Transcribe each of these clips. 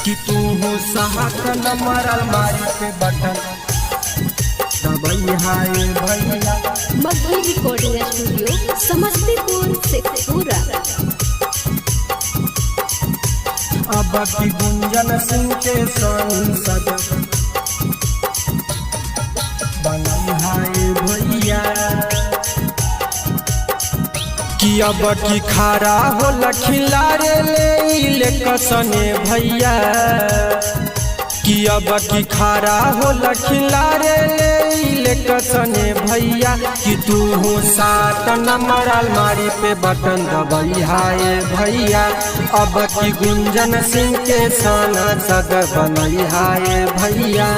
कि तू हो साहत नंबर अलमारी पे बटन दबाई हाय भैया। Magahi recording studio Samastipur Sheikhpura. अब की गुंजन सिंह के संसद बनाई हाय भैया। कि अब की खारा हो लखिलारे ले कसने भैया। कि अब की खारा हो लखिलारे ले कसने भैया। कि तू हो 7 नंबर अलमारी पे बटन दबाई हाय भैया। अब की गुंजन सिंह के सांसद बनाई हाय भैया।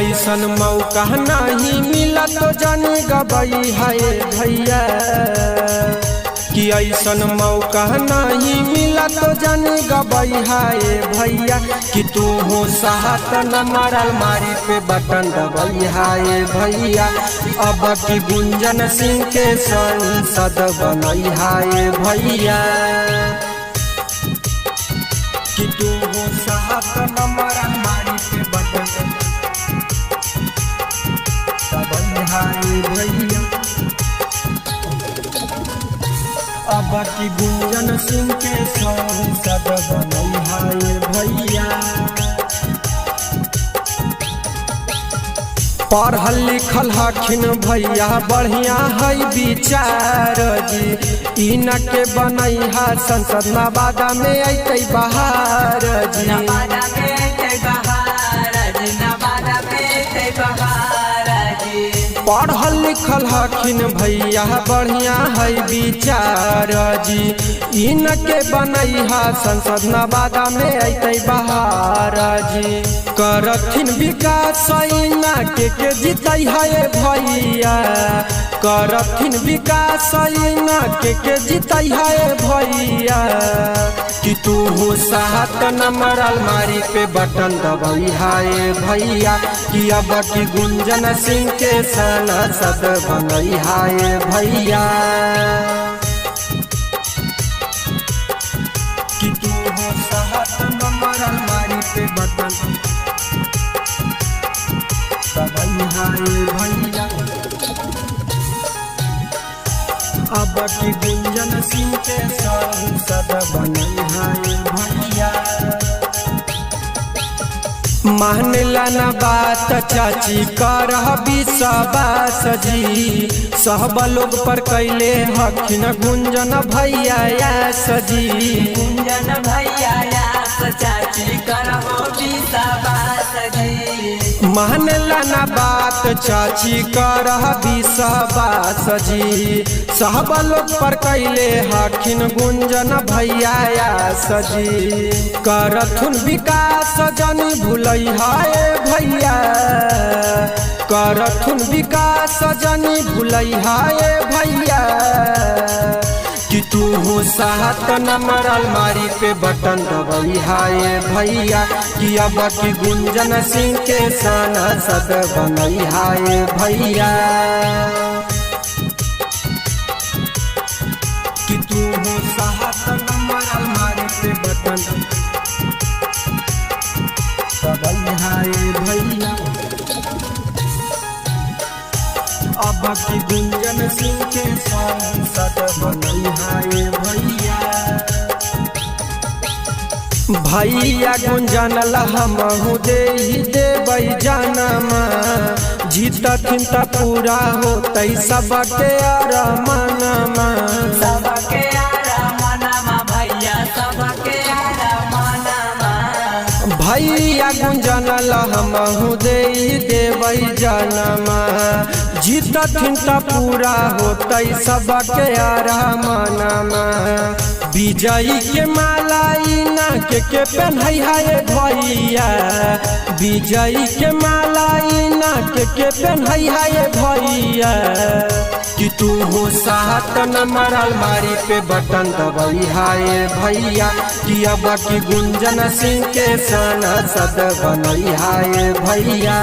ऐसन मौका नहीं मिला तो जाने गबई हाय भैया। कि ऐसन मौका नहीं मिला तो जाने गबई हाय भैया। कि तू हो 7 नंबर अलमारी पे बटन दबाई हाय भैया। अब की गुंजन सिंह के सांसद बनाई हाय भैया। कि तू हो 7 नंबर अलमारी पे बटन दबाई हाय भैया। अब की गुंजन सिंह के सांसद बनाई हाय भैया। पढ़ल लिखल हखिन भैया बढ़िया है विचार जी। इनके बनई है संसद नवादा में अतै बहार जी। पढ़ल लिखल हखिन भैया बढ़िया है विचार जी। इनके बनई है संसद नवादा में अतै बहार जी। करथिन विकास इना के जीतै है भैया। करथिन विकास इना के जीतै है भैया। कि तू हो 7 नंबर अलमारी पे बटन दबाई हाय भैया। कि अब की गुंजन सिंह के सांसद बनाई हाय भैया। कि तू हो 7 नंबर अलमारी पे बटन दबाई हाय भैया। अब की गुंजन सिंह के सांसद बनाई हाय भैया। मानला न बात चाची कर विश्वास जी। सब लोग पर कैले हखिन गुंजन भैया सजी। गुंजन भैया चाची करहो विश्वास जी। मानला न बात चाची कर विश्वास जी। सब लोग पर कैले हखिन गुंजन भैया सजी। करथुन विकास जन भूलई हाय भैया। करथुन विकास जन भूलई हाय भैया। कि तू हो 7 नंबर अलमारी पे बटन दबाई हाय भैया। कि अब की गुंजन सिंह के सांसद बनाई हाय भैया। कि तू हो 7 नंबर अलमारी पे बटन दबाई हाय भैया। अब की गुंजन सिंह के सांसद बनाई हाय भैया। भैया गुंजन हमहु देबै जनमा। जीतथिन त पूरा होतै सबके अरमानमा। सबके अरमानमा भैया सबके अरमानमा। भैया गुंजन हमहु देबै जनमा। जीतथिन त पूरा होतै सबके अरमानमा। विजयी के माला इना के पहनाई हाय भैया। विजयी के माला इना के पहनाई हाय भैया। कि तू हो 7 नंबर अलमारी पे बटन दबाई हाय भैया। कि अब की गुंजन सिंह के सांसद बनाई हाय भैया।